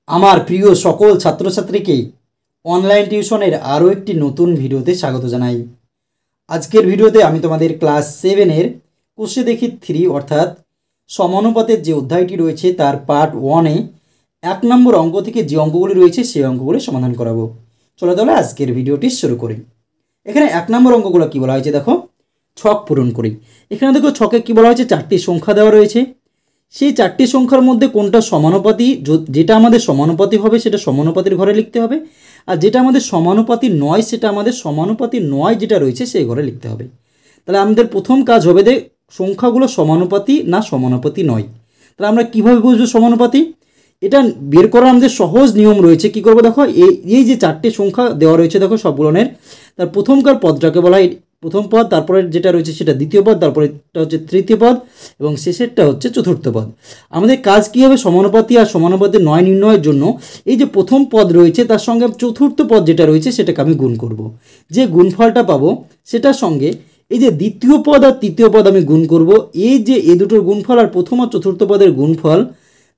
আমার প্রিয় সকল ছাত্রছাত্রীকে অনলাইন টিউশনের আরও একটি নতুন ভিডিওতে স্বাগত জানাই। আজকের ভিডিওতে আমি তোমাদের ক্লাস 7-এর কোষে দেখি 3 অর্থাৎ সমানুপাতের যে অধ্যায়টি রয়েছে তার পার্ট 1-এ 1 নম্বর অঙ্ক থেকে যে অঙ্কগুলি রয়েছে সেই অঙ্কগুলি সমাধান করাবো। চলো তাহলে আজকের ভিডিওটি শুরু করি। এখানে 1 নম্বর অঙ্কগুলো কী বলা হয়েছে দেখো, ছক পূরণ করি। এখানে দেখো ছকে কী বলা হয়েছে, 4টি সংখ্যা দেওয়া রয়েছে। সেই 4টি সংখ্যার মধ্যে কোনটা সমানুপাতি, যেটা আমাদের সমানুপাতি হবে সেটা সমানুপাতির ঘরে লিখতে হবে, আর যেটা আমাদের সমানুপাতি নয় সেটা আমাদের সমানুপাতি নয় যেটা রয়েছে সেই ঘরে লিখতে হবে। তাহলে আমাদের প্রথম কাজ হবে যে সংখ্যাগুলো সমানুপাতি না সমানুপাতি নয়। তাহলে আমরা কীভাবে বুঝবো সমানুপাতি, এটা বের করার আমাদের সহজ নিয়ম রয়েছে। কী করবো দেখো, এই যে 4টি সংখ্যা দেওয়া রয়েছে দেখো সবগুলোনের, তার প্রথমকার পদটাকে বলা হয় প্রথম পদ, তারপরে যেটা রয়েছে সেটা দ্বিতীয় পদ, তারপরে এটা হচ্ছে তৃতীয় পদ এবং শেষেরটা হচ্ছে চতুর্থ পদ। আমাদের কাজ কী হবে, সমানুপাতি আর সমানুপাতি নয় নির্ণয়ের জন্য এই যে প্রথম পদ রয়েছে তার সঙ্গে চতুর্থ পদ যেটা রয়েছে সেটাকে আমি গুণ করব। যে গুণফলটা পাবো সেটার সঙ্গে এই যে দ্বিতীয় পদ আর তৃতীয় পদ আমি গুণ করব। এই যে এই দুটোর গুণফল আর প্রথম আর চতুর্থ পদের গুণফল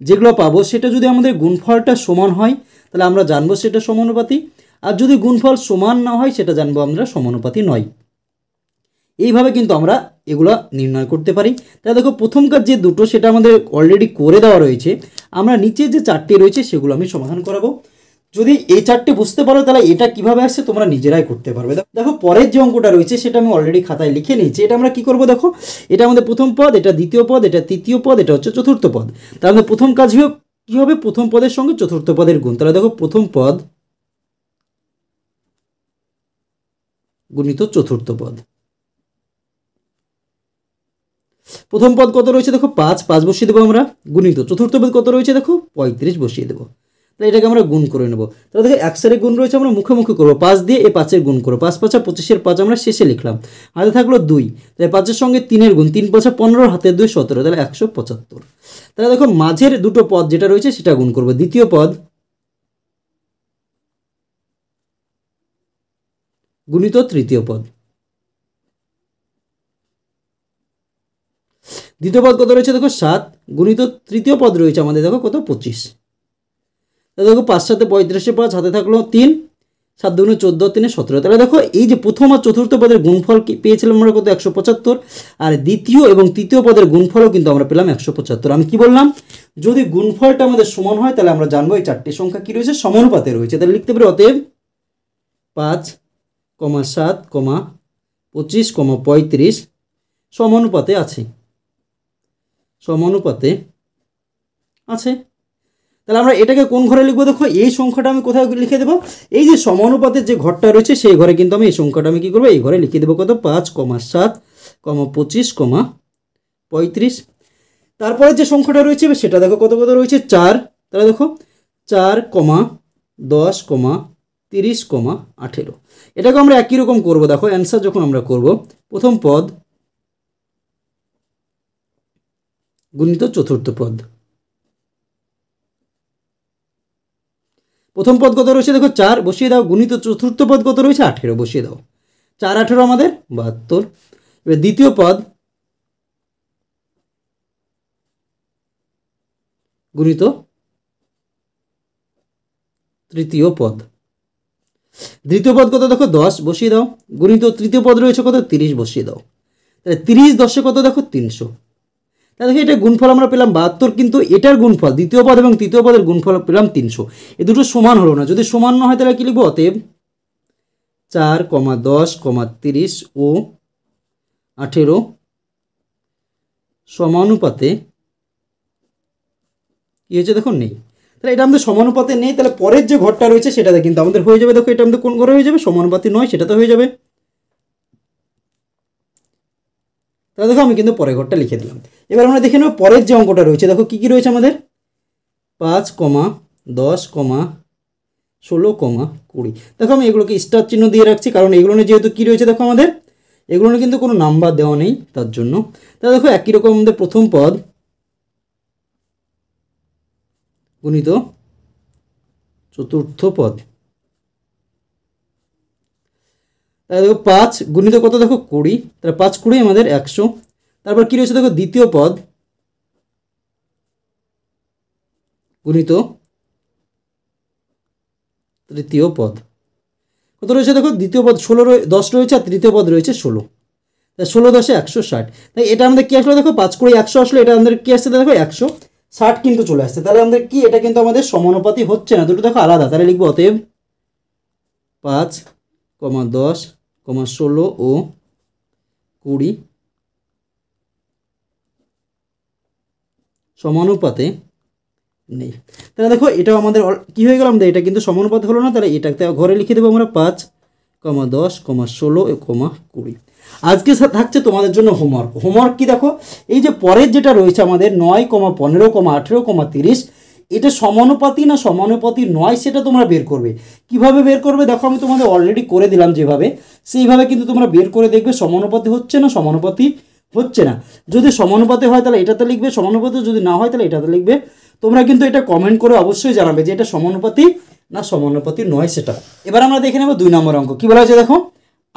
যেগুলো পাবো সেটা যদি আমাদের গুণফলটা সমান হয় তাহলে আমরা জানবো সেটা সমানুপাতি, আর যদি গুণফল সমান না হয় সেটা জানবো আমরা সমানুপাতি নয়। এইভাবে কিন্তু আমরা এগুলো নির্ণয় করতে পারি। তাহলে দেখো প্রথমকার যে দুটো সেটা আমাদের অলরেডি করে দেওয়া রয়েছে, আমরা নিচে যে 4টি রয়েছে সেগুলো আমি সমাধান করাবো। যদি এই 4টি বুঝতে পারো তাহলে এটা কিভাবে আসছে তোমরা নিজেরাই করতে পারবে। দেখো পরের যে অঙ্কটা রয়েছে সেটা আমি অলরেডি খাতায় লিখে নিয়েছি। এটা আমরা কি করব দেখো, এটা আমাদের প্রথম পদ, এটা দ্বিতীয় পদ, এটা তৃতীয় পদ, এটা হচ্ছে চতুর্থ পদ। তাহলে আমাদের প্রথম কাজ কী হবে, প্রথম পদের সঙ্গে চতুর্থ পদের গুণ। তাহলে দেখো প্রথম পদ গুণিত চতুর্থ পদ। প্রথম পদ কত রয়েছে দেখো 5 বসিয়ে দেবো আমরা, গুণিত চতুর্থ পদ কত রয়েছে দেখো 35 বসিয়ে দেবো। তাহলে এটাকে আমরা গুণ করে নেবো। তাহলে দেখো 1 গুণ রয়েছে, আমরা মুখে মুখে করবো, 5 দিয়ে এই 5-এর গুণ করবো, 5 5 25-এর 5 আমরা শেষে লিখলাম, হাতে থাকলো 2, তাহলে 5-এর সঙ্গে 3-এর গুণ, 3 5 15, হাতে 2 17, তাহলে 175। তাহলে দেখো মাঝের দুটো পদ যেটা রয়েছে সেটা গুণ করবো, দ্বিতীয় পদ গুণিত তৃতীয় পদ। দ্বিতীয় পদ কত রয়েছে দেখো 7, গুণিত তৃতীয় পদ রয়েছে আমাদের দেখো কত 25। তাহলে দেখো 5 7 35, 5 হাতে থাকলো 3, 7 2 14, 3 17। তাহলে দেখো এই যে প্রথম আর চতুর্থ পদের গুণফল পেয়েছিলাম আমরা কত 175, আর দ্বিতীয় এবং তৃতীয় পদের গুণফলও কিন্তু আমরা পেলাম 175। আমি কি বললাম, যদি গুণফলটা আমাদের সমান হয় তাহলে আমরা জানবো এই 4টি সংখ্যা কি রয়েছে, সমানুপাতে রয়েছে। তাহলে লিখতে পারি অতএব 5, 7, 25, 35 সমানুপাতে আছে, সমানুপাতে আছে। তাহলে আমরা এটাকে কোন ঘরে লিখবো দেখো, এই সংখ্যাটা আমি কোথায় লিখে দেবো, এই যে সমানুপাতের যে ঘরটা রয়েছে সেই ঘরে কিন্তু আমি এই সংখ্যাটা আমি কী করবো, এই ঘরে লিখে দেবো কত 5, 7, 25, 35। তারপরে যে সংখ্যাটা রয়েছে সেটা দেখো কত কত রয়েছে 4। তাহলে দেখো 4, 10, 30, 18। এটাকে আমরা একই রকম করবো। দেখো অ্যান্সার যখন আমরা করব, প্রথম পদ গুণিত চতুর্থ পদ। প্রথম পদ কত রয়েছে দেখো 4 বসিয়ে দাও, গুণিত চতুর্থ পদ কত রয়েছে 18 বসিয়ে দাও, 4 18 আমাদের 72। এবার দ্বিতীয় পদ গুণিত তৃতীয় পদ। দ্বিতীয় পদ কত দেখো 10 বসিয়ে দাও, গুণিত তৃতীয় পদ রয়েছে কত 30 বসিয়ে দাও। তাহলে 30 10-এ কত দেখো 300। তাহলে দেখো এটা গুণফল আমরা পেলাম 72, কিন্তু এটার গুণফল দ্বিতীয় পদ এবং তৃতীয় পদের গুণফল পেলাম 300। এ দুটো সমান হলো না। যদি সমান না হয় তাহলে কি লিখবো, অতএব 4, 10, 30 ও 18 সমানুপাতে কি হয়েছে দেখো নেই। তাহলে এটা আমাদের সমানুপাতে নেই। তাহলে পরের যে ঘরটা রয়েছে সেটাতে কিন্তু আমাদের হয়ে যাবে। দেখো এটা আমাদের কোন ঘরে হয়ে যাবে, সমানুপাতি নয় সেটাতে হয়ে যাবে। তাহলে দেখো আমি কিন্তু পরের ঘরটা লিখে দিলাম। এবার আমরা দেখে নেব পরের যে অঙ্কটা রয়েছে। দেখো কী কী রয়েছে আমাদের, 5, 10, 16, 20। দেখো আমি এগুলোকে স্টার চিহ্ন দিয়ে রাখছি, কারণ এগুলো যেহেতু কী রয়েছে দেখো আমাদের এগুলো কিন্তু কোনো নাম্বার দেওয়া নেই তার জন্য। তাহলে দেখো একই রকম আমাদের প্রথম পদ গুণিত চতুর্থ পদ। তাহলে দেখো 5 গুণিত কত দেখো 20, তাহলে 5 20 আমাদের 100। তারপর কী রয়েছে দেখো দ্বিতীয় পদ গুণিত তৃতীয় পদ কত রয়েছে দেখো, দ্বিতীয় পদ 10 রয়েছে আর তৃতীয় পদ রয়েছে 16, তাই 16 10 160। তাই এটা আমাদের কি আসলো দেখো, 5 করে 100 আসলো, এটা আমাদের কি আসছে দেখো 160 কিন্তু চলে আসছে। তাহলে আমাদের কি এটা কিন্তু আমাদের সমানুপাতি হচ্ছে না, দুটো দেখো আলাদা। তাহলে লিখবো অতএব 5, 10, 16 ও 20 সমানুপাতে নেই। তাহলে দেখো এটাও আমাদের কি হয়ে গেল, আমাদের এটা কিন্তু সমানুপাত হলো না। তাহলে এটাকে ঘরে লিখে দেবো আমরা 5, 10, 16, 20। আজকে থাকছে তোমাদের জন্য হোমওয়ার্ক কি দেখো, এই যে পরের যেটা রয়েছে আমাদের 9, 15, 18, 30, এটা সমানুপাতি না সমানুপাতি নয় সেটা তোমরা বের করবে। কিভাবে বের করবে দেখো, আমি তোমাদের অলরেডি করে দিলাম যেভাবে, সেইভাবে কিন্তু তোমরা বের করে দেখবে সমানুপাতি হচ্ছে না সমানুপাতি হচ্ছে না। যদি সমানুপাতি হয় তাহলে এটাতে লিখবে, সমানুপাতি যদি না হয় তাহলে এটাতে লিখবে। তোমরা কিন্তু এটা কমেন্ট করে অবশ্যই জানাবে যে এটা সমানুপাতি না সমানুপাতি নয় সেটা। এবার আমরা দেখে নেব 2 নম্বর অঙ্ক। কি বলা হয়েছে দেখো,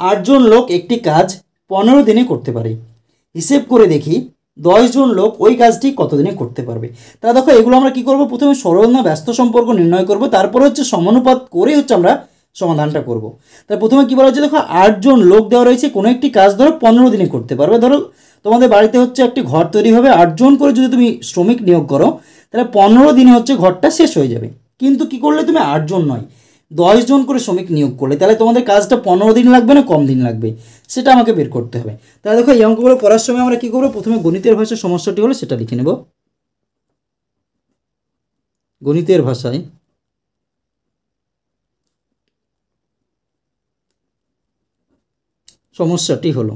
8 জন লোক একটি কাজ 15 দিনে করতে পারে, হিসেব করে দেখি 10 জন লোক ওই কাজটি কত দিনে করতে পারবে। তাহলে দেখো এগুলো আমরা কি করব, প্রথমে সরল না ব্যস্ত সম্পর্ক নির্ণয় করব, তারপরে হচ্ছে সমানুপাত করে হচ্ছে আমরা সমাধানটা করব। তাই প্রথমে কি বলা হচ্ছে দেখো, 8 জন লোক দেওয়া রয়েছে, কোনো একটি কাজ ধরো 15 দিনে করতে পারবে। ধরো তোমাদের বাড়িতে হচ্ছে একটি ঘর তৈরি হবে, 8 জন করে যদি তুমি শ্রমিক নিয়োগ করো তাহলে 15 দিনে হচ্ছে ঘরটা শেষ হয়ে যাবে। কিন্তু কি করলে তুমি 8 জন নয় 10 জন করে শ্রমিক নিয়োগ করলে তাহলে তোমাদের কাজটা 15 দিন লাগবে না কম দিন লাগবে সেটা আমাকে বের করতে হবে। তাহলে দেখো এই অঙ্কগুলো করার সময় আমরা কি করবো, প্রথমে গণিতের ভাষায় সমস্যাটি হলো সেটা লিখে নেব। গণিতের ভাষায় সমস্যাটি হলো,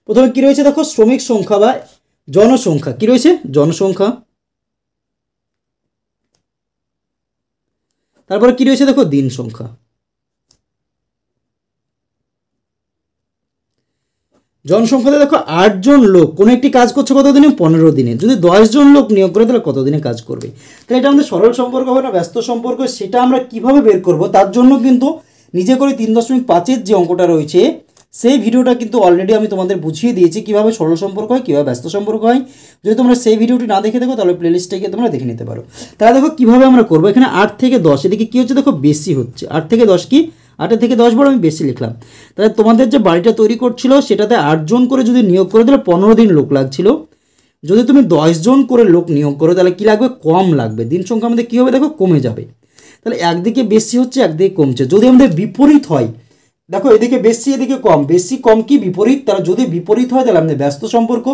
প্রথমে কি রয়েছে দেখো, শ্রমিক সংখ্যা বা জনসংখ্যা, কি রয়েছে জনসংখ্যা, তারপরে কি রয়েছে দেখো দিন সংখ্যা। জনসংখ্যাতে দেখো 8 জন লোক কোনো একটি কাজ করছে কত দিনে, 15 দিনে। যদি 10 জন লোক নিয়োগ করে তাহলে কত দিনে কাজ করবে। তাহলে এটা আমাদের সরল সম্পর্ক হবে না ব্যস্ত সম্পর্ক, সেটা আমরা কিভাবে বের করব তার জন্য কিন্তু নিজে করে 3.5-এর যে অঙ্কটা রয়েছে সেই ভিডিওটা কিন্তু অলরেডি আমি তোমাদের বুঝিয়ে দিয়েছি কীভাবে সরল সম্পর্ক হয় কীভাবে ব্যস্ত সম্পর্ক হয়। যদি তোমরা সেই ভিডিওটি না দেখে দেখো তাহলে প্লেলিস্টে গিয়ে তোমরা দেখে নিতে পারো। তাহলে দেখো কীভাবে আমরা করবো, এখানে 8 থেকে 10 এদিকে কী হচ্ছে দেখো বেশি হচ্ছে, 8 থেকে 10 কি 8 থেকে 10 বড় আমি বেশি লিখলাম। তাহলে তোমাদের যে বাড়িটা তৈরি করছিল সেটাতে 8 জন করে যদি নিয়োগ করে তাহলে 15 দিন লোক লাগছিল। যদি তুমি 10 জন করে লোক নিয়োগ করো তাহলে কী লাগবে, কম লাগবে, দিন সংখ্যা আমাদের কী হবে দেখো কমে যাবে। তাহলে একদিকে বেশি হচ্ছে একদিকে কমছে। যদি আমাদের বিপরীত হয় দেখো, এদিকে বেশি এদিকে কম, বেশি কম কি বিপরীত, তাহলে যদি বিপরীত হয় তাহলে আমাদের ব্যস্ত সম্পর্ক।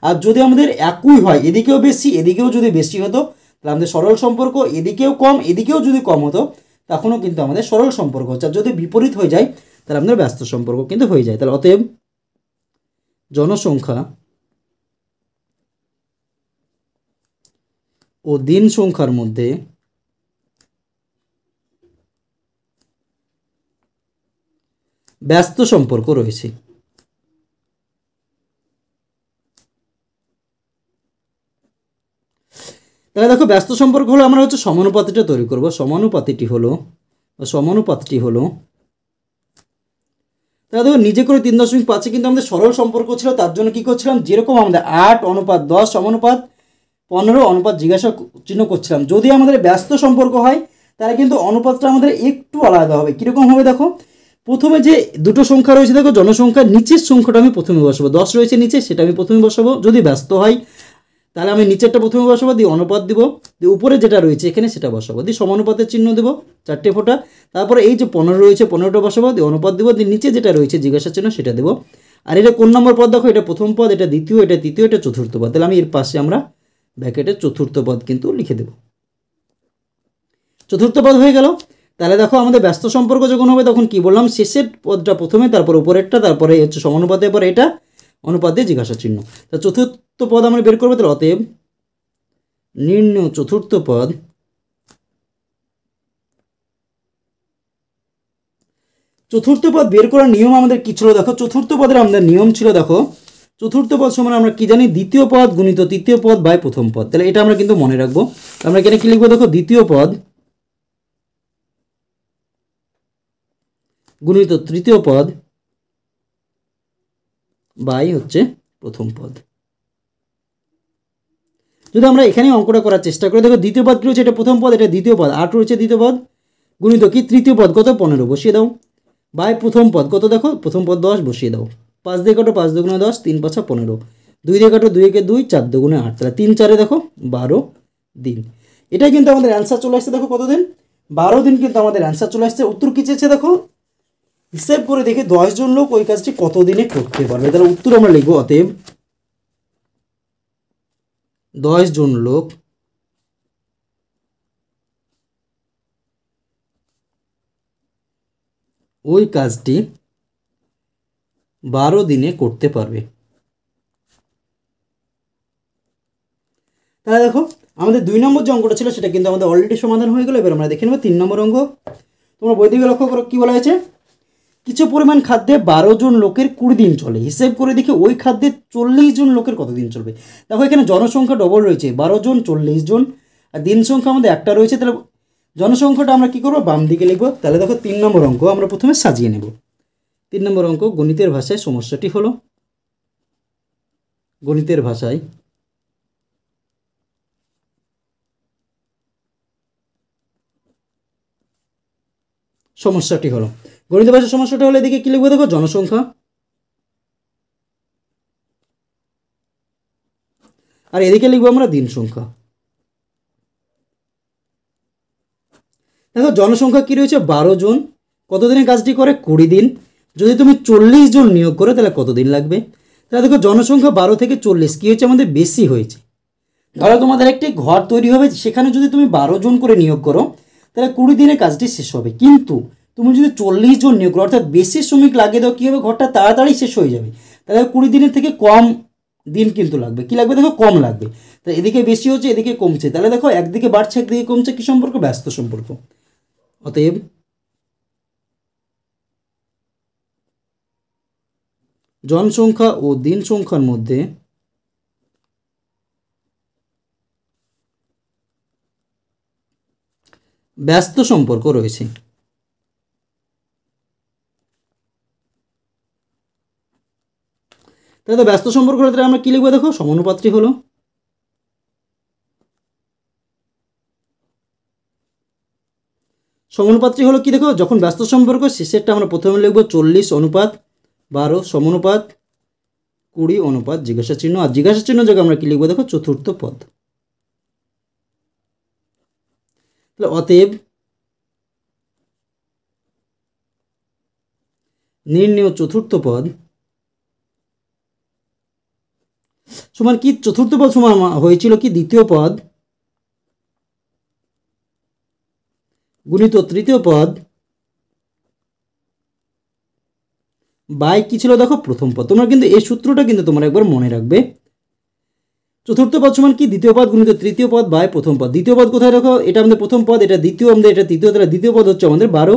আর যদি আমাদের একই হয় এদিকেও বেশি এদিকেও যদি বেশি হতো তাহলে আমাদের সরল সম্পর্ক, এদিকেও কম এদিকেও যদি কম হতো তখনও কিন্তু আমাদের সরল সম্পর্ক হচ্ছে। আর যদি বিপরীত হয়ে যায় তাহলে আমাদের ব্যস্ত সম্পর্ক কিন্তু হয়ে যায়। তাহলে অতএব জনসংখ্যা ও দিন সংখ্যার মধ্যে ব্যস্ত সম্পর্ক রয়েছে। তাহলে দেখো ব্যস্ত সম্পর্ক হলো আমরা হচ্ছে সমানুপাতিটা তৈরি করব। সমানুপাতিটি হলো তাহলে দেখো নিজে করে 3.5 কিন্তু আমাদের সরল সম্পর্ক ছিল, তার জন্য কি করছিলাম যেরকম আমাদের 8:10 সমানুপাত 15 অনুপাত জিজ্ঞাসা চিহ্ন করছিলাম। যদি আমাদের ব্যস্ত সম্পর্ক হয় তাহলে কিন্তু অনুপাতটা আমাদের একটু আলাদা হবে। কীরকম হবে দেখো, প্রথমে যে দুটো সংখ্যা রয়েছে দেখো জনসংখ্যার নিচের সংখ্যাটা আমি প্রথমে বসাবো, 10 রয়েছে নিচে সেটা আমি প্রথমে বসাবো। যদি ব্যস্ত হয় তাহলে আমি নিচেরটা প্রথমে বসাবো, দিয়ে অনুপাত দিব, দিয়ে উপরে যেটা রয়েছে এখানে সেটা বসাবো, দিয়ে সমানুপাতের চিহ্ন দেবো 4টে ফোঁটা। তারপরে এই যে 15 রয়েছে 15টা বসাবো, দিয়ে অনুপাত দেবো, দিয়ে নিচে যেটা রয়েছে জিজ্ঞাসা চিহ্ন সেটা দেবো। আর এটা কোন নম্বর পদ দেখো, এটা প্রথম পদ, এটা দ্বিতীয়, এটা তৃতীয়, এটা চতুর্থ পদ। তাহলে আমি এর পাশে আমরা ব্র্যাকেটে চতুর্থ পদ কিন্তু লিখে দেব। চতুর্থ পদ হয়ে গেল। তাহলে দেখো আমাদের ব্যস্ত সম্পর্ক যখন হবে তখন কি বললাম, শেষের পদটা প্রথমে, তারপর উপরেরটা, তারপরে হচ্ছে সমানুপাতের পর এটা অনুপাত দিয়ে জিজ্ঞাসা চিহ্ন। তা চতুর্থ পদ আমরা বের করবো। তাহলে অতএব নির্ণয় চতুর্থ পদ বের করার নিয়ম আমাদের কি ছিল দেখো, চতুর্থ পদের আমাদের নিয়ম ছিল দেখো, চতুর্থ পদ সমান আমরা কি জানি, দ্বিতীয় পদ গুণিত তৃতীয় পদ বাই প্রথম পদ। তাহলে এটা আমরা কিন্তু মনে রাখবো। আমরা এখানে কি লিখবো দেখো, দ্বিতীয় পদ গুণিত তৃতীয় পদ বাই হচ্ছে প্রথম পদ। যদি আমরা এখানে অঙ্কটা করার চেষ্টা করি দেখো, দ্বিতীয় পদ কি রয়েছে, এটা প্রথম পদ, এটা দ্বিতীয় পদ, 8 রয়েছে দ্বিতীয় পদ, গুণিত কি তৃতীয় পদ কত 15 বসিয়ে দাও, বাই প্রথম পদ কত দেখো প্রথম পদ 10 বসিয়ে দাও, 5 দিয়ে কাটো 5 দুগুণে 10, 3 5 15, 2 দিয়ে কাটো 2 একে 2, 4 দুগুণে 8, তাহলে 3 4 দেখো 12 দিন। এটাই কিন্তু আমাদের অ্যান্সার চলে আসছে দেখো কত দিন, 12 দিন কিন্তু আমাদের অ্যান্সার চলে আসছে। উত্তর কী চেয়েছে দেখো, হিসেব করে দেখি 10 জন লোক ওই কাজটি কত দিনে করতে পারবে। তাহলে উত্তর আমরা লিখবো অতএব 10 জন লোক ওই কাজটি 12 দিনে করতে পারবে। তাহলে দেখো আমাদের 2 নম্বর যে অঙ্কটা ছিল সেটা কিন্তু আমাদের অলরেডি সমাধান হয়ে গেল। এবার আমরা দেখে নেব 3 নম্বর অঙ্ক। তোমরা বই দিকে লক্ষ্য করো কী বলা হয়েছে, কিছু পরিমাণ খাদ্যে 12 জন লোকের 20 দিন চলে, হিসেব করে দেখি ওই খাদ্যে 40 জন লোকের কত দিন চলবে। দেখো এখানে জনসংখ্যা ডবল রয়েছে, 12 জন 40 জন, আর দিন সংখ্যা আমাদের একটা রয়েছে, তাহলে জনসংখ্যাটা আমরা কী করবো বাম দিকে লিখবো। তাহলে দেখো 3 নম্বর অঙ্ক আমরা প্রথমে সাজিয়ে নেব। 3 নম্বর অঙ্ক গণিতের ভাষায় সমস্যাটি হলো, গণিতের ভাষায় সমস্যাটি হলো, গণিতের ভাষায় সমস্যাটা হলো এদিকে কী লিখবো দেখো জনসংখ্যা, আর এদিকে লিখবো আমরা দিন সংখ্যা। দেখো জনসংখ্যা কী রয়েছে 12 জন, কত দিনে কাজটি করে 20 দিন, যদি তুমি 40 জন নিয়োগ করো তাহলে কত দিন লাগবে। তাহলে দেখো জনসংখ্যা 12 থেকে 40 কী হয়েছে আমাদের বেশি হয়েছে। ধরো তোমাদের একটি ঘর তৈরি হবে, সেখানে যদি তুমি 12 জন করে নিয়োগ করো তাহলে 20 দিনে কাজটি শেষ হবে, কিন্তু তুমি যদি 40 জন নিয়োগ করো অর্থাৎ বেশি শ্রমিক লাগিয়ে দাও কী হবে ঘরটা তাড়াতাড়ি শেষ হয়ে যাবে। তাহলে 20 দিনের থেকে কম দিন কিন্তু লাগবে, কী লাগবে দেখো কম লাগবে। তাহলে এদিকে বেশি হচ্ছে এদিকে কমছে, তাহলে দেখো একদিকে বাড়ছে একদিকে কমছে, কী সম্পর্ক ব্যস্ত সম্পর্ক। অতএব জনসংখ্যা ও দিন সংখ্যার মধ্যে ব্যস্ত সম্পর্ক রয়েছে। তাহলে তো ব্যস্ত সম্পর্ক হলে আমরা কী লিখবো দেখো সমানুপাত্রী হলো, সমানুপাত্রী হলো কি দেখো যখন ব্যস্ত সম্পর্ক শেষেরটা আমরা প্রথমে লিখবো 40:12 সমানুপাত 20 জিজ্ঞাসা চিহ্ন, আর জিজ্ঞাসা চিহ্ন জায়গায় আমরা কি লিখবো দেখো চতুর্থ পদ। তাহলে অতএব নির্ণেয় চতুর্থ পদ সমান কি, চতুর্থ পদ সমান হয়েছিল কি দ্বিতীয় পদ গুণিত তৃতীয় পদ বাই কি ছিল দেখো প্রথম পদ। তোমরা কিন্তু এই সূত্রটা কিন্তু তোমরা একবার মনে রাখবে, চতুর্থ পদ সমান কি দ্বিতীয় পদ গুণিত তৃতীয় পদ বাই প্রথম পদ। দ্বিতীয় পদ কোথায় দেখো, এটা আমাদের প্রথম পদ, এটা দ্বিতীয়, আমাদের এটা তৃতীয়, তাহলে দ্বিতীয় পদ হচ্ছে আমাদের 12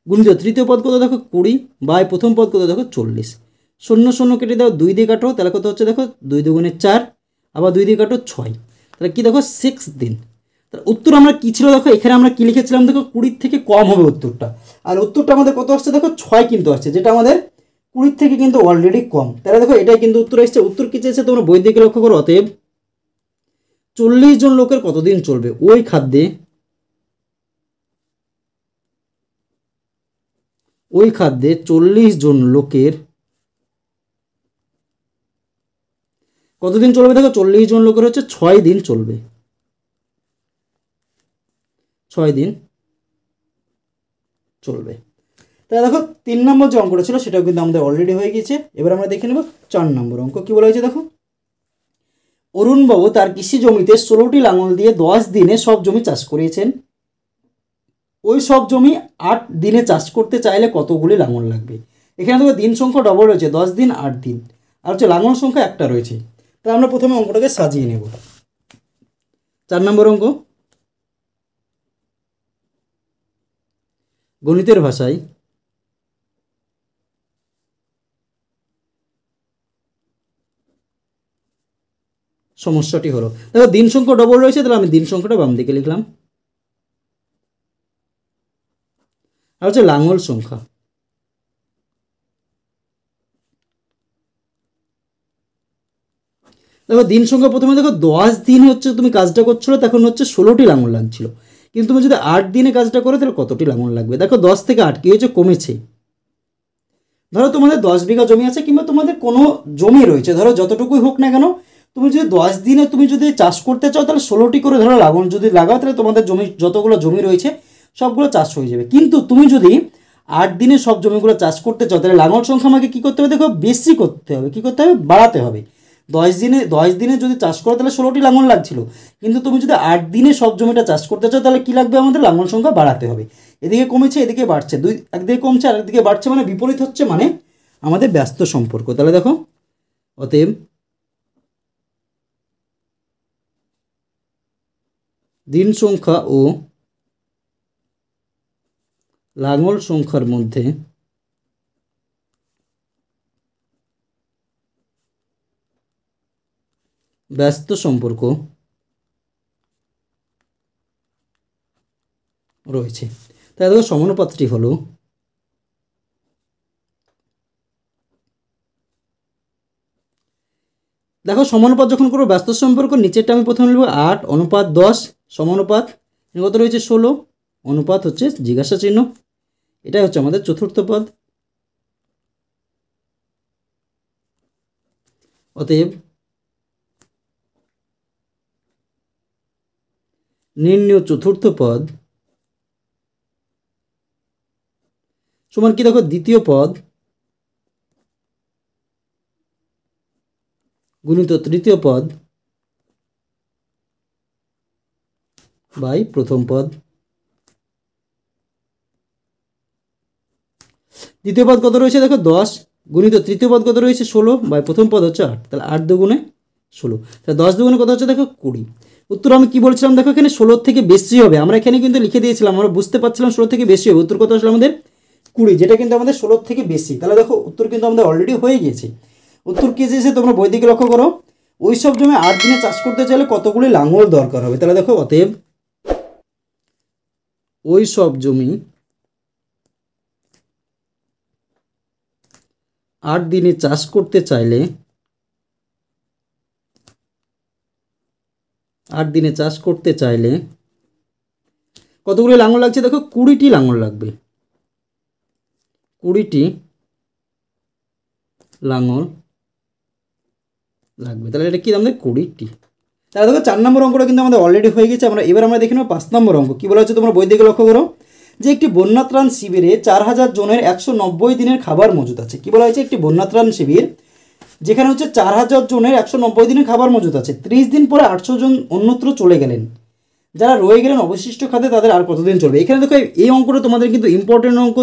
গুণিত তৃতীয় পদ কত দেখো 20 বাই প্রথম পদ কত দেখো 40, 0 0 কেটে দাও 2 দিয়ে কাটো, তাহলে কত হচ্ছে দেখো 2 দুগুণে 4, আবার 2 দিয়ে কাটো 6, তাহলে কি দেখো 6 দিন। তাহলে উত্তর আমরা কী ছিল দেখো, এখানে আমরা কী লিখেছিলাম দেখো 20 থেকে কম হবে উত্তরটা, আর উত্তরটা আমাদের কত আসছে দেখো 6 কিন্তু আসছে, যেটা আমাদের 20 থেকে কিন্তু অলরেডি কম। তাহলে দেখো এটাই কিন্তু উত্তর এসছে। উত্তর কী চেয়েছে তোমরা বই দিকে লক্ষ্য করো, অতএব 40 জন লোকের কতদিন চলবে ওই খাদ্যে, ওই খাদ্যে 40 জন লোকের কতদিন চলবে দেখো 40 জন লোকের হচ্ছে 6 দিন চলবে, 6 দিন চলবে। তাহলে দেখো 3 নম্বর যে অঙ্কটা ছিল সেটাও কিন্তু আমাদের অলরেডি হয়ে গিয়েছে। এবার আমরা দেখে নেব 4 নম্বর অঙ্ক কি বলা হয়েছে দেখো, অরুণবাবু তার কৃষি জমিতে 16টি লাঙল দিয়ে 10 দিনে সব জমি চাষ করিয়েছেন, ওই সব জমি 8 দিনে চাষ করতে চাইলে কতগুলি লাঙল লাগবে। এখানে দেখো দিন সংখ্যা ডবল রয়েছে, 10 দিন 8 দিন, আর হচ্ছে লাঙল সংখ্যা একটা রয়েছে। তা আমরা প্রথমে অঙ্কটাকে সাজিয়ে নেব। 4 নম্বর অঙ্ক গণিতের ভাষায় সমস্যাটি হলো, দেখো দিন সংখ্যা ডবল রয়েছে, তাহলে আমি দিন সংখ্যাটা বাম দিকে লিখলাম, আর হচ্ছে লাঙল সংখ্যা। দেখো দিন সংখ্যা প্রথমে দেখো 10 দিন হচ্ছে তুমি কাজটা করছিল, তখন হচ্ছে 16টি লাঙল লাগছিল, কিন্তু তুমি যদি 8 দিনে কাজটা করো তাহলে কতটি লাঙল লাগবে? দেখো 10 থেকে 8 কি হয়েছে, কমেছে। ধরো তোমাদের 10 বিঘা জমি আছে কিংবা তোমাদের কোনো জমি রয়েছে, ধরো যতটুকুই হোক না কেন, তুমি যদি 10 দিনে তুমি যদি চাষ করতে চাও তাহলে 16টি করে ধরো লাঙল যদি লাগাও তাহলে তোমাদের জমি যতগুলো জমি রয়েছে সবগুলো চাষ হয়ে যাবে। কিন্তু তুমি যদি 8 দিনে সব জমিগুলো চাষ করতে চাও তাহলে লাঙল সংখ্যা আমাকে কী করতে হবে? দেখো বেশি করতে হবে, কী করতে হবে? বাড়াতে হবে। 10 দিনে যদি চাষ করো তাহলে 16টি লাঙল লাগছিল, কিন্তু তুমি যদি 8 দিনে সব জমিটা চাষ করতে চাও তাহলে কী লাগবে? আমাদের লাঙল সংখ্যা বাড়াতে হবে। এদিকে কমেছে, এদিকে বাড়ছে, একদিকে কমছে আর একদিকে বাড়ছে, মানে বিপরীত হচ্ছে, মানে আমাদের ব্যস্ত সম্পর্ক। তাহলে দেখো, অতএব দিন সংখ্যা ও লাঙল সংখ্যার মধ্যে ব্যস্ত সম্পর্ক রয়েছে। তাই দেখো সমানুপাতটি হলো দেখো সমানুপাত যখন করবো ব্যস্ত সম্পর্ক, নিচেরটা আমি প্রথমে লিখব 8:10 সমানুপাত কত রয়েছে 16 অনুপাত হচ্ছে জিজ্ঞাসা চিহ্ন, এটাই হচ্ছে আমাদের চতুর্থ পদ। অতএব নির্ণয় চতুর্থ পদ সমান কি? দেখো দ্বিতীয় পদ গুণিত তৃতীয় পদ বাই প্রথম পদ। দ্বিতীয় পদ কত রয়েছে? দেখো 10 গুণিত তৃতীয় পদ কত রয়েছে? 16 বাই প্রথম পদ হচ্ছে 8, তাহলে 8 দুগুণে 16, তাহলে 10 দুগুণে কত হচ্ছে? দেখো 20। উত্তর আমি কি বলছিলাম? দেখো এখানে 16 থেকে বেশি হবে, আমরা এখানে কিন্তু লিখে দিয়েছিলাম, আমরা বুঝতে পারছিলাম 16 থেকে বেশি হবে। উত্তর কত আসলে আমাদের 20, যেটা কিন্তু আমাদের 16 থেকে বেশি। তাহলে দেখো উত্তর কিন্তু আমাদের অলরেডি হয়ে গিয়েছে। উত্তর কী এসেছে তোমরা বই দিকে লক্ষ্য করো, ওই সব জমি 8 দিনে চাষ করতে চাইলে কতগুলি লাঙল দরকার হবে। তাহলে দেখো অতএব ওই সব জমি 8 দিনে চাষ করতে চাইলে 8 দিনে চাষ করতে চাইলে কতগুলি লাঙল লাগছে? দেখো 20টি লাঙল লাগবে, 20টি লাঙল লাগবে। তাহলে এটা কি আমাদের 20টি। তাহলে দেখো 4 নম্বর অঙ্কটা কিন্তু আমাদের অলরেডি হয়ে গেছে। এবার আমরা দেখে নেব 5 নম্বর অঙ্ক। কী বলা হচ্ছে তোমরা বই দিকে লক্ষ্য করো, যে একটি বন্যাত্রাণ শিবিরে 4000 জনের 190 দিনের খাবার মজুদ আছে। কী বলা হয়েছে? একটি বন্যাত্রাণ শিবির যেখানে হচ্ছে 4000 জনের 190 দিনের খাবার মজুদ আছে, 30 দিন পরে 800 জন অন্যত্র চলে গেলেন, যারা রয়ে গেলেন অবশিষ্ট খাতে তাদের আর কতদিন চলবে? এখানে দেখো এই অঙ্কটা তোমাদের কিন্তু ইম্পর্টেন্ট অঙ্ক,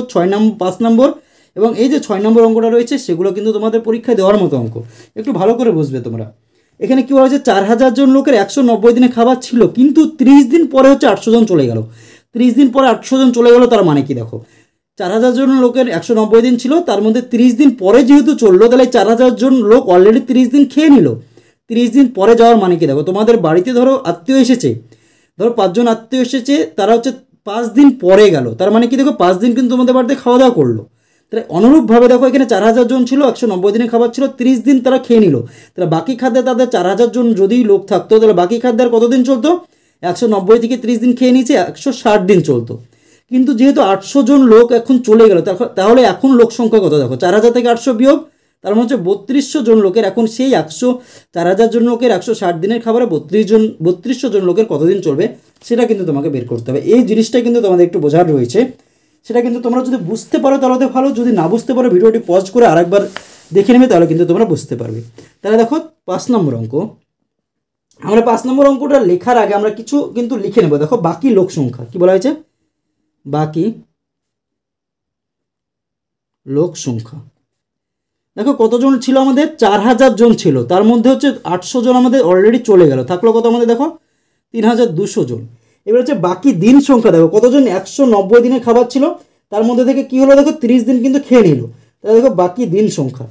5 নম্বর এবং এই যে 6 নম্বর অঙ্কটা রয়েছে সেগুলো কিন্তু তোমাদের পরীক্ষায় দেওয়ার মতো অঙ্ক, একটু ভালো করে বুঝবে তোমরা। এখানে কী বলা হচ্ছে? 4000 জন লোকের 190 দিনে খাবার ছিল, কিন্তু 30 দিন পরে হচ্ছে 800 জন চলে গেল। 30 দিন পরে 800 জন চলে গেল, তার মানে কি? দেখো 4000 জন লোকের 190 দিন ছিল, তার মধ্যে 30 দিন পরে যেহেতু চললো, তাহলে 4000 জন লোক অলরেডি 30 দিন খেয়ে নিল। 30 দিন পরে যাওয়ার মানে কি? দেখো তোমাদের বাড়িতে ধরো আত্মীয় এসেছে, ধরো 5 জন আত্মীয় এসেছে, তারা হচ্ছে 5 দিন পরে গেল, তার মানে কি? দেখো 5 দিন কিন্তু তোমাদের বাড়িতে খাওয়া দাওয়া করলো। তাহলে অনুরূপভাবে দেখো এখানে 4000 জন ছিল, 190 দিনের খাবার ছিল, 30 দিন তারা খেয়ে নিল, তাহলে বাকি খাদ্যে তাদের 4000 জন যদি লোক থাকতো তাহলে বাকি খাদ্যে আর কতদিন চলতো? 190 থেকে 30 দিন খেয়ে নিয়েছে, 160 দিন চলতো। কিন্তু যেহেতু 800 জন লোক এখন চলে গেল, তাহলে এখন লোক সংখ্যা কত? দেখো 4000 থেকে 800 বিয়োগ, তার মানে হচ্ছে 3200 জন লোকের এখন সেই 4000 জন লোকের 160 দিনের খাবারে 3200 জন লোকের কতদিন চলবে সেটা কিন্তু তোমাকে বের করতে হবে। এই জিনিসটা কিন্তু তোমাদের একটু বোঝার রয়েছে, সেটা কিন্তু তোমরা যদি বুঝতে পারো তাহলে তো ভালো, যদি না বুঝতে পারো ভিডিওটি পজ করে আরেকবার দেখে নেবে, তাহলে কিন্তু তোমরা বুঝতে পারবে। তাহলে দেখো 5 নম্বর অঙ্ক, আমরা 5 নম্বর অঙ্কটা লেখার আগে আমরা কিছু কিন্তু লিখে নেব। দেখো বাকি লোক সংখ্যা কি বলা হয়েছে? বাকি লোক সংখ্যা দেখো কতজন ছিল আমাদের? 4000 জন ছিল, তার মধ্যে হচ্ছে 800 জন আমাদের অলরেডি চলে গেল, থাকলো কত আমাদের? দেখো 3200 জন। এবার হচ্ছে বাকি দিন সংখ্যা, দেখো কতজন? 190 দিনের খাবার ছিল, তার মধ্যে থেকে কি হলো? দেখো 30 দিন কিন্তু খেয়ে নিল, তাহলে দেখো বাকি দিন সংখ্যা,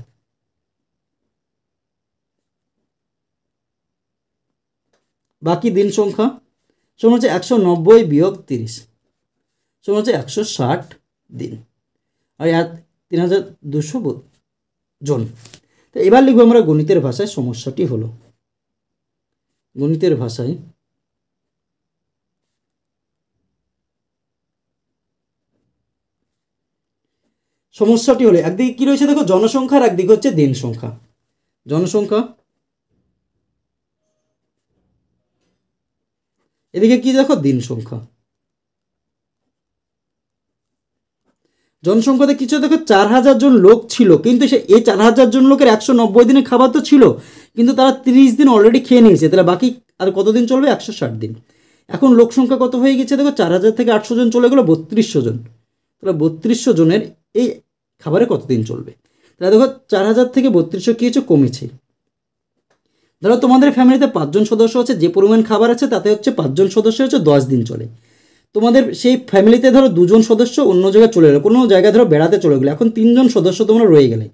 বাকি দিন সংখ্যা সমান হচ্ছে 190 বিয়োগ 30 সমান হচ্ছে 160 দিন, আর 3200 জন। তো এবার লিখবো আমরা গণিতের ভাষায় সমস্যাটি হলো, গণিতের ভাষায় সমস্যাটি হলো একদিকে কি রয়েছে দেখো জনসংখ্যা, আর একদিকে হচ্ছে দিন সংখ্যা। জনসংখ্যা, এদিকে কি দেখো দিন সংখ্যা। জনসংখ্যাতে কিছু দেখো 4000 জন লোক ছিল, কিন্তু সে এই 4000 জন লোকের 190 দিনের খাবার তো ছিল, কিন্তু তারা 30 দিন অলরেডি খেয়ে নিয়েছে, তাহলে বাকি আর কতদিন চলবে? 160 দিন। এখন লোক সংখ্যা কত হয়ে গেছে দেখো 4000 থেকে 800 জন চলে গেলো 3200 জন, তাহলে 3200 জনের এই খাবারে কতদিন চলবে? তাহলে দেখো 4000 থেকে 3200 কী হচ্ছে? কমেছে। ধরো তোমাদের ফ্যামিলিতে 5 জন সদস্য আছে, যে পরিমাণ খাবার আছে তাতে হচ্ছে 5 জন সদস্য হচ্ছে 10 দিন চলে। তোমাদের সেই ফ্যামিলিতে ধরো 2 জন সদস্য অন্য জায়গায় চলে গেলো, কোনো জায়গায় ধরো বেড়াতে চলে গেলো, এখন 3 জন সদস্য তোমরা রয়ে গেলে,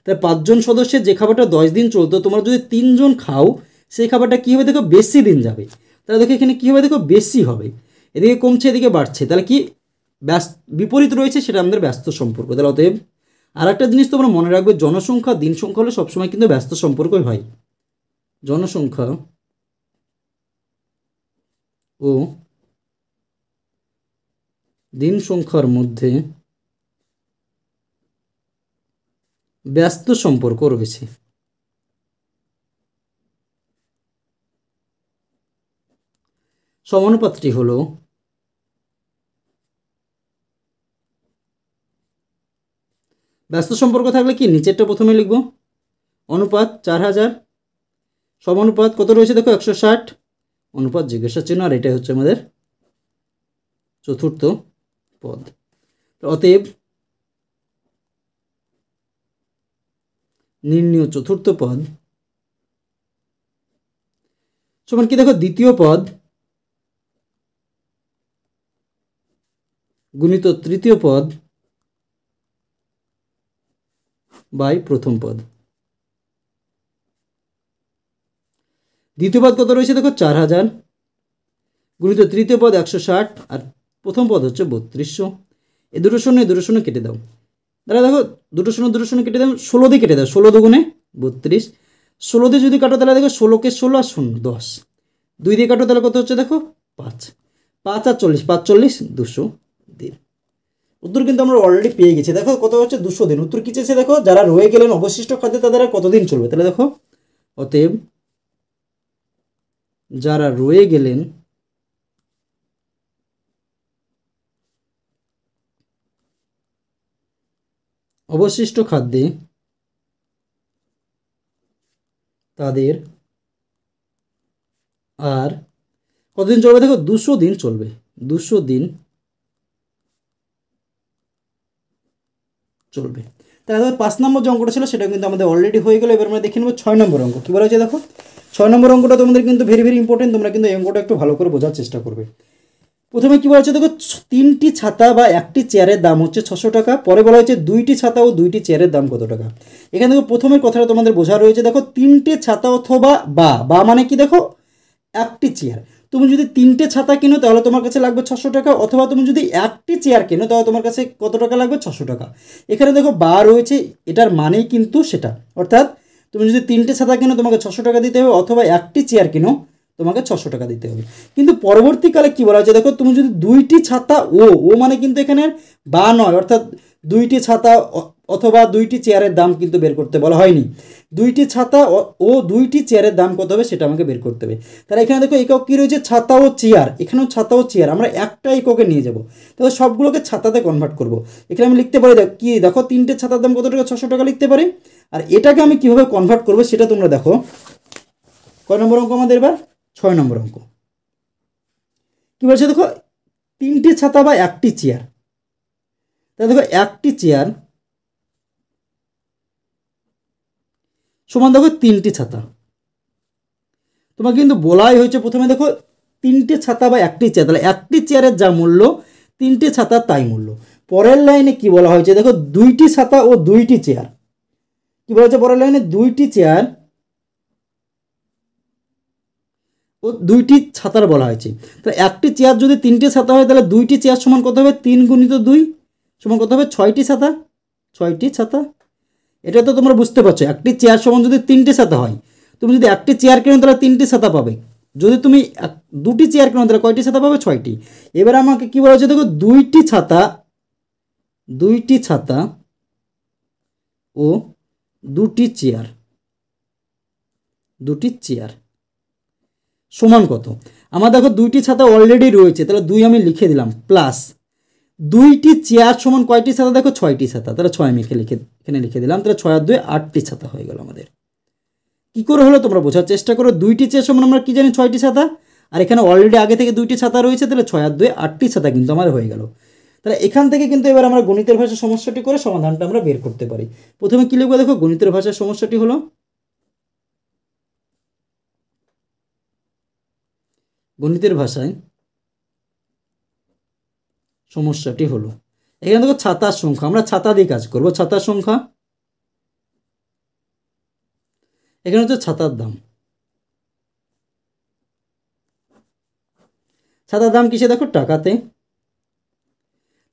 তাহলে 5 জন সদস্যের যে খাবারটা 10 দিন চলতো, তোমরা যদি 3 জন খাও সেই খাবারটা কী হবে দেখো? বেশি দিন যাবে। তাহলে দেখো এখানে কী হবে দেখো? বেশি হবে। এদিকে কমছে, এদিকে বাড়ছে, তাহলে কি বিপরীত রয়েছে? সেটা আমাদের ব্যস্ত সম্পর্ক। তাহলে অতএব আর একটা জিনিস তোমরা মনে রাখবে, জনসংখ্যা দিন সংখ্যা হলে সবসময় কিন্তু ব্যস্ত সম্পর্কই হয়। জনসংখ্যা ও দিন সংখ্যার মধ্যে ব্যস্ত সম্পর্ক রয়েছে। সমানুপাতটি হলো ব্যস্ত সম্পর্ক থাকলে কি নিচেরটা প্রথমে লিখব, অনুপাত 4000 সমানুপাত কত রয়েছে দেখো 160, অনুপাত জিজ্ঞাসা চিহ্ন, আর এটাই হচ্ছে আমাদের চতুর্থ পদ। অতএব নির্ণীয় চতুর্থ পদ সমান কি দেখো? দ্বিতীয় পদ গুণিত তৃতীয় পদ বাই প্রথম পদ। দ্বিতীয় পদ কত রয়েছে দেখো 4000, গুণিত তৃতীয় পদ 160, আর প্রথম পদ হচ্ছে 3200। এই দুটো শূন্য কেটে দাও, তাহলে দেখো দুটো শূন্য কেটে দাও, 16 দিয়ে কেটে দাও, 16 দুগুণে 32, 16 দিয়ে যদি কাটো তাহলে দেখো 16কে 16 আর 0 10, 2 দিয়ে কাটো তাহলে কত হচ্ছে দেখো 5, 5 আর 40, 5 40 200 দিন। উত্তর কিন্তু আমরা অলরেডি পেয়ে গেছি। দেখো কত হচ্ছে 200 দিন। উত্তর কী চেয়েছে দেখো? যারা রয়ে গেলেন অবশিষ্ট খাদ্যে তাদের আর কতদিন চলবে? তাহলে দেখো অতএব যারা রয়ে গেলেন অবশিষ্ট খাদ্যে তাদের আর কতদিন চলবে দেখো? 200 দিন চলবে। 200 দিন চলবে। তাহলে 5 নম্বর যে অঙ্কটা ছিল সেটা কিন্তু আমাদের অলরেডি হয়ে গেল। এবার আমরা দেখে নেব 6 নম্বর অঙ্ক। কী বলা হয়েছে দেখো? 6 নম্বর অঙ্কটা তোমাদের কিন্তু ভেরি ভেরি ইম্পর্টেন্ট, তোমরা কিন্তু এই অঙ্কটা একটু ভালো করে বোঝার চেষ্টা করবে। প্রথমে কী বলা হচ্ছে দেখো? 3টি ছাতা বা একটি চেয়ারের দাম হচ্ছে 600 টাকা। পরে বলা হয়েছে 2টি ছাতা ও 2টি চেয়ারের দাম কত টাকা। এখানে দেখো প্রথমের কথাটা তোমাদের বোঝা রয়েছে দেখো 3টে ছাতা অথবা বা মানে কি দেখো? একটি চেয়ার। তুমি যদি 3টে ছাতা কিনো তাহলে তোমার কাছে লাগবে 600 টাকা, অথবা তুমি যদি একটি চেয়ার কেনো তাহলে তোমার কাছে কত টাকা লাগবে? 600 টাকা। এখানে দেখো বা রয়েছে, এটার মানেই কিন্তু সেটা, অর্থাৎ তুমি যদি 3টে ছাতা কেনো তোমাকে 600 টাকা দিতে হবে, অথবা একটি চেয়ার কেনো তোমাকে 600 টাকা দিতে হবে। কিন্তু পরবর্তীকালে কী বলা হচ্ছে দেখো? তুমি যদি 2টি ছাতা ও মানে কিন্তু এখানে বা নয়, অর্থাৎ 2টি ছাতা অথবা 2টি চেয়ারের দাম কিন্তু বের করতে বলা হয়নি। 2টি ছাতা ও 2টি চেয়ারের দাম কত হবে সেটা আমাকে বের করতে হবে। তাহলে এখানে দেখো একক কী রয়েছে? ছাতা ও চেয়ার। এখানেও ছাতা ও চেয়ার, আমরা একটা এককে নিয়ে যাব, তাহলে সবগুলোকে ছাতাতে কনভার্ট করব। এখানে আমি লিখতে পারি কি দেখো? 3টে ছাতার দাম কত টাকা? 600 টাকা লিখতে পারি। আর এটাকে আমি কীভাবে কনভার্ট করবো সেটা তোমরা দেখো। কয় নম্বর অঙ্ক আমাদের এবার? 6 নম্বর অঙ্ক। কী বলছে দেখো? 3টে ছাতা বা একটি চেয়ার। তাহলে দেখো একটি চেয়ার সমান দেখো 3টি ছাতা। তোমাকে কিন্তু বলাই হয়েছে প্রথমে দেখো 3টে ছাতা বা একটি চেয়ার, তাহলে একটি চেয়ারের যা মূল্য 3টে ছাতা তাই মূল্য। পরের লাইনে কি বলা হয়েছে দেখো? 2টি ছাতা ও 2টি চেয়ার। কি বলা হয়েছে পরের লাইনে? 2টি চেয়ার ও 2টি ছাতার বলা হয়েছে। তাহলে একটি চেয়ার যদি 3টে ছাতা হয় তাহলে 2টি চেয়ার সমান কত হবে? 3 গুণিত 2 সমান কত হবে? 6টি ছাতা। 6টি ছাতা, এটা তো তোমরা বুঝতে পারছো। একটি চেয়ার সমান যদি 3টে ছাতা হয়, তুমি যদি একটি চেয়ার কেনো তাহলে 3টি ছাতা পাবে, যদি তুমি 2টি চেয়ার কেনো তাহলে কয়টি ছাতা পাবে? 6টি। এবার আমাকে কি বলা হচ্ছে দেখো? 2টি ছাতা ও দুটি চেয়ার, দুটি চেয়ার সমান কত? আমার দেখো দুইটি ছাতা অলরেডি রয়েছে, তাহলে 2 আমি লিখে দিলাম, প্লাস দুইটি চেয়ার সমান কয়টি ছাতা? দেখো 6টি ছাতা, তাহলে 6 আমি এখানে লিখে দিলাম। তাহলে 6 আর 2 8টি ছাতা হয়ে গেল আমাদের। কি করে হলো তোমরা বোঝার চেষ্টা করো। দুইটি চেয়ার সমান আমরা কি জানি 6টি ছাতা, আর এখানে অলরেডি আগে থেকে দুইটি ছাতা রয়েছে, তাহলে 6 আর 2 8টি ছাতা কিন্তু আমার হয়ে গেল। তাহলে এখান থেকে কিন্তু এবার আমরা গণিতের ভাষার সমস্যাটি করে সমাধানটা আমরা বের করতে পারি। প্রথমে কি লিখবো দেখো, গণিতের ভাষার সমস্যাটি হলো, গণিতের ভাষায় সমস্যাটি হলো, এখানে দেখো ছাতার সংখ্যা, আমরা ছাতা দিয়ে কাজ করব। ছাতার সংখ্যা, এখানে হচ্ছে ছাতার দাম। ছাতার দাম কিসে? দেখো টাকাতে।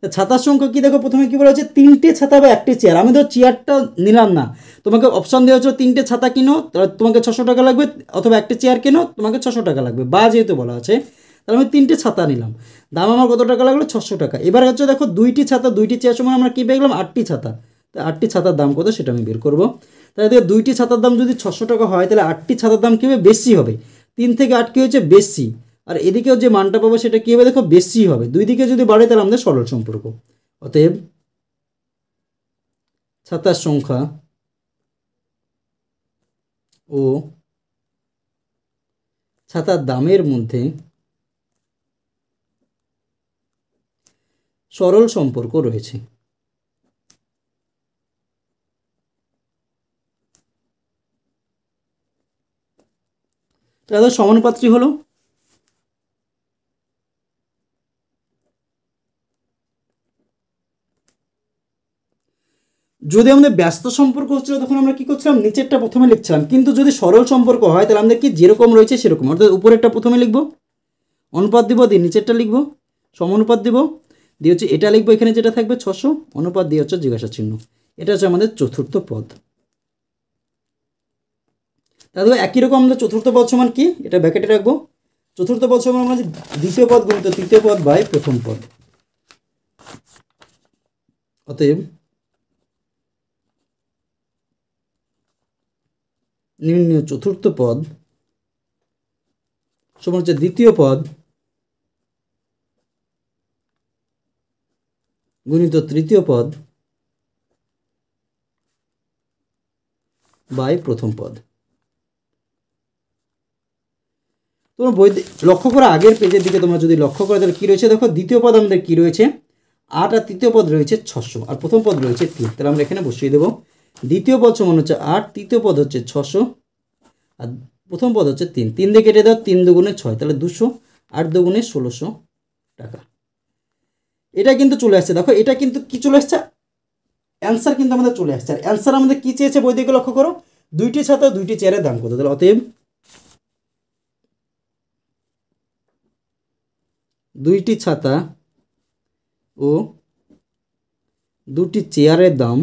ছাতার সংখ্যা কি দেখো, প্রথমে কি বলা হচ্ছে 3টে ছাতা বা 1টি চেয়ার। আমি তো চেয়ারটা নিলাম না, তোমাকে অপশান দেওয়া হচ্ছে 3টে ছাতা কিনো, তাহলে তোমাকে 600 টাকা লাগবে, অথবা 1টি চেয়ার কেনো, তোমাকে 600 টাকা লাগবে, বা যেহেতু বলা আছে, তাহলে আমি 3টে ছাতা নিলাম, দাম আমার কত টাকা লাগলো? 600 টাকা। এবার হচ্ছে দেখো দুইটি ছাতা, দুইটি চেয়ার সমান আমরা কী পেয়ে গেলাম? 8টি ছাতা। তো 8টি ছাতার দাম কত সেটা আমি বের করবো। তাহলে দেখো দুইটি ছাতার দাম যদি 600 টাকা হয়, তাহলে 8টি ছাতার দাম কী হবে? বেশি হবে। 3 থেকে 8 কী হয়েছে? বেশি। আর এদিকেও যে মানটা পাবো সেটা কী হবে? দেখো বেশি হবে। দুই দিকে যদি বাড়ে তাহলে আমাদের সরল সম্পর্ক। অতএব ছাতার সংখ্যা ও ছাতার দামের মধ্যে সরল সম্পর্ক রয়েছে। তাহলে সমানুপাত্রী হলো, যদি আমাদের ব্যস্ত সম্পর্ক হচ্ছিল তখন আমরা কি করছিলাম? নিচেরটা প্রথমে লিখছিলাম, কিন্তু যদি সরল সম্পর্ক হয় তাহলে আমাদের কি যেরকম রয়েছে সেরকম, অর্থাৎ উপরেরটা প্রথমে লিখবো, অনুপাত দিব, দিয়ে নিচেরটা লিখবো, সমানুপাত দিব, দিয়ে হচ্ছে এটা লিখবো, এখানে যেটা থাকবে 600, অনুপাত দিয়ে হচ্ছে জিজ্ঞাসা চিহ্ন। এটা হচ্ছে আমাদের চতুর্থ পদ। তাহলে একই রকম আমাদের চতুর্থ পদ সমান কি? এটা ব্র্যাকেটে রাখবো। চতুর্থ পদ সমান আমরা দ্বিতীয় পদ গুণিত তৃতীয় পদ বাই প্রথম পদ। অতএব নির্ণয় চতুর্থ পদ সমান হচ্ছে দ্বিতীয় পদ গুণিত তৃতীয় পদ বাই প্রথম পদ। তোমরা বই লক্ষ্য করো, আগের পেজের দিকে তোমরা যদি লক্ষ্য করো তাহলে কী রয়েছে দেখো, দ্বিতীয় পদ আমাদের কী রয়েছে? 8, আর তৃতীয় পদ রয়েছে 600, আর প্রথম পদ রয়েছে 3। তাহলে আমরা এখানে বসিয়ে দেবো, দ্বিতীয় পদ সমান হচ্ছে 8, তৃতীয় পদ হচ্ছে 600, আর প্রথম পদ হচ্ছে 3। 3 দিয়ে কেটে দাও, 3 দুগুণে 6, তাহলে 200, 8 দুগুণে 1600 টাকা। এটা কিন্তু চলে আসছে, দেখো এটা কিন্তু কি চলে আসছে? অ্যান্সার কিন্তু আমাদের চলে আসছে। আর অ্যান্সার আমাদের কী চেয়েছে বই দিকে লক্ষ্য করো, দুইটি ছাতা দুইটি চেয়ারের দাম কত। তাহলে অতএব দুইটি ছাতা ও দুটি চেয়ারের দাম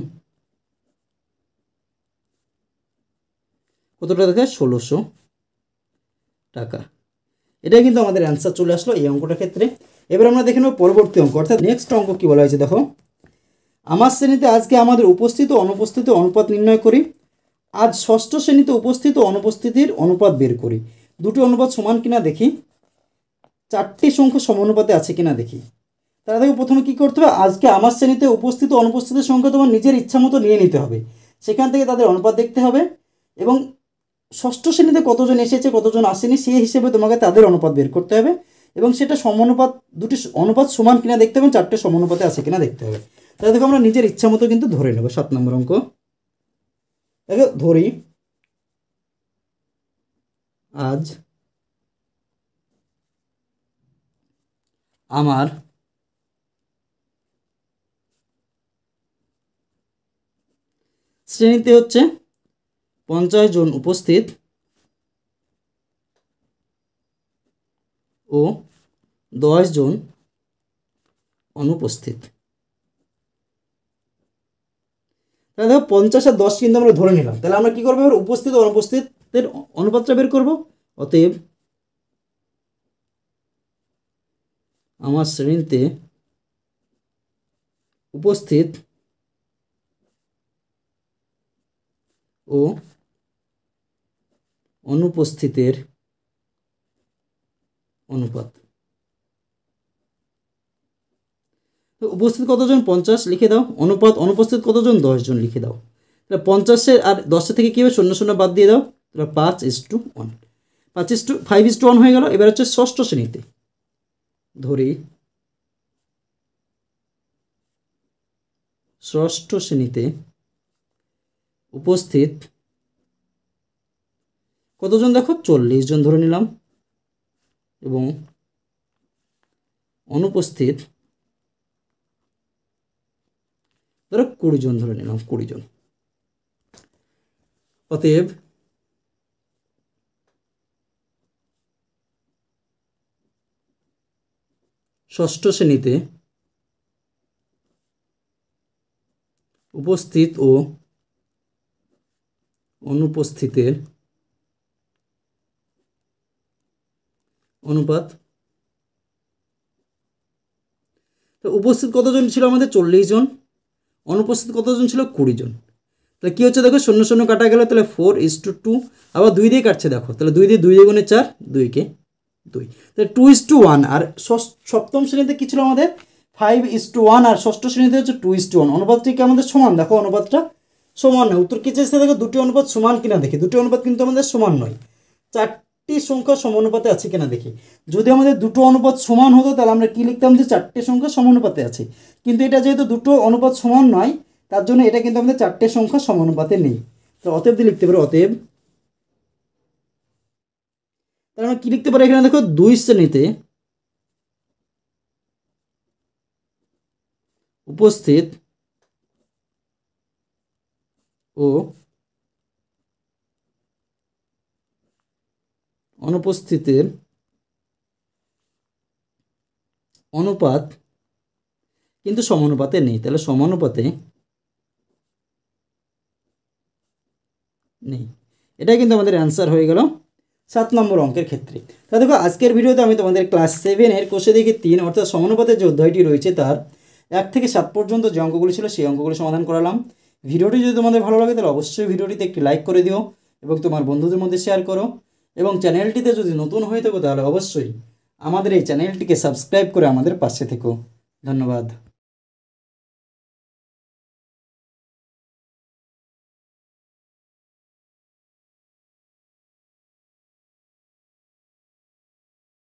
কত টাকা? দেখে 1600 টাকা। এটাই কিন্তু আমাদের অ্যান্সার চলে আসলো এই অঙ্কটার ক্ষেত্রে। এবার আমরা দেখে নেব পরবর্তী অঙ্ক, অর্থাৎ নেক্সট অঙ্ক কী বলা হয়েছে দেখো, আমার শ্রেণীতে আজকে আমাদের উপস্থিত ও অনুপস্থিত অনুপাত নির্ণয় করি। আজ ষষ্ঠ শ্রেণীতে উপস্থিত ও অনুপস্থিতির অনুপাত বের করি। দুটি অনুপাত সমান কিনা দেখি, 4টি সংখ্যা সমানুপাতে আছে কিনা দেখি। তাহলে দেখো প্রথমে কী করতে হবে, আজকে আমার শ্রেণীতে উপস্থিত ও অনুপস্থিতির সংখ্যা তোমার নিজের ইচ্ছা মতো নিয়ে নিতে হবে, সেখান থেকে তাদের অনুপাত দেখতে হবে, এবং ষষ্ঠ শ্রেণীতে কতজন এসেছে কতজন আসেনি সেই হিসেবে তোমাকে তাদের অনুপাত বের করতে হবে, এবং সেটা সমানুপাত, দুটি অনুপাত সমান কিনা দেখতে হবে, 4টে সমানুপাতে আছে কিনা দেখতে হবে। তাহলে দেখো আমরা নিজের ইচ্ছা মতো কিন্তু ধরে নেব। 7 নম্বর অঙ্ক, দেখো ধরি, আজ আমার শ্রেণীতে হচ্ছে 50 জন উপস্থিত ও 10 জন অনুপস্থিত। তাহলে দেখো 50 আর 10 কিন্তু আমরা ধরে নিলাম। তাহলে আমরা কী করবো, এবার উপস্থিত ও অনুপস্থিতের অনুপাতটা বের করবো। অতএব আমার শ্রেণীতে উপস্থিত ও অনুপস্থিতের অনুপাত। তো উপস্থিত কতজন? 50 লিখে দাও। অনুপাত অনুপস্থিত কতজন? 10 জন লিখে দাও। তাহলে 50 আর 10 থেকে কী হবে? 0 বাদ দিয়ে দাও। তাহলে 5:1, 5:1 হয়ে গেল। এবার হচ্ছে ষষ্ঠ শ্রেণীতে, ধরি ষষ্ঠ শ্রেণীতে উপস্থিত কতজন? দেখো 40 জন ধরে নিলাম, এবং অনুপস্থিত ধরো 20 জন ধরে নিলাম, 20 জন। অতএব ষষ্ঠ শ্রেণীতে উপস্থিত ও অনুপস্থিতের অনুপাত। তো উপস্থিত কতজন ছিল আমাদের? 40 জন। অনুপস্থিত কতজন ছিল? 20 জন। তাহলে কী হচ্ছে? দেখো 0 কাটা গেল, তাহলে 4:2। আবার 2 দিয়ে কাটছে, দেখো তাহলে 2 দিয়ে 2 গুণে 4, 2কে 2, তাহলে 2:1। আর সপ্তম শ্রেণীতে কী ছিল আমাদের? 5:1। আর ষষ্ঠ শ্রেণীতে হচ্ছে 2:1। অনুপাতটি কি আমাদের সমান? দেখো অনুপাতটা সমান নয়। উত্তর কী চেয়েছে? দেখো দুটি অনুপাত সমান কিনা দেখি। দুটি অনুপাত কিন্তু আমাদের সমান নয়। 4টি সংখ্যা সমানুপাতে আছে কিনা দেখি। যদি আমাদের দুটো অনুপাত সমান হতো তাহলে আমরা কি লিখতাম? যে 4টে সংখ্যা সমানুপাতে আছে। কিন্তু এটা যেহেতু দুটো অনুপাত সমান নয়, তার জন্য এটা কিন্তু আমাদের 4টে সংখ্যা সমানুপাতে নেই। তো অতএব দিয়ে লিখতে পারো, অতএব তাহলে আমরা কি লিখতে পারি? এখানে দেখো 2 শ্রেণীতে উপস্থিত ও অনুপস্থিতের অনুপাত কিন্তু সমানুপাতে নেই। তাহলে সমানুপাতে নেই। এটাই কিন্তু আমাদের অ্যান্সার হয়ে গেল 7 নম্বর অঙ্কের ক্ষেত্রে। তা দেখো আজকের ভিডিওতে আমি তোমাদের ক্লাস 7-এর কোষে দেখি 3 অর্থাৎ সমানুপাতের যে অধ্যায়টি রয়েছে তার 1 থেকে 7 পর্যন্ত যে অঙ্কগুলি ছিল সেই অঙ্কগুলি সমাধান করালাম। ভিডিওটি যদি তোমাদের ভালো লাগে তাহলে অবশ্যই ভিডিওটিতে একটি লাইক করে দিও এবং তোমার বন্ধুদের মধ্যে শেয়ার করো, এবং চ্যানেলটিতে যদি নতুন হয়ে থাকো তাহলে অবশ্যই আমাদের এই চ্যানেলটিকে সাবস্ক্রাইব করে আমাদের পাশে থেকো। ধন্যবাদ।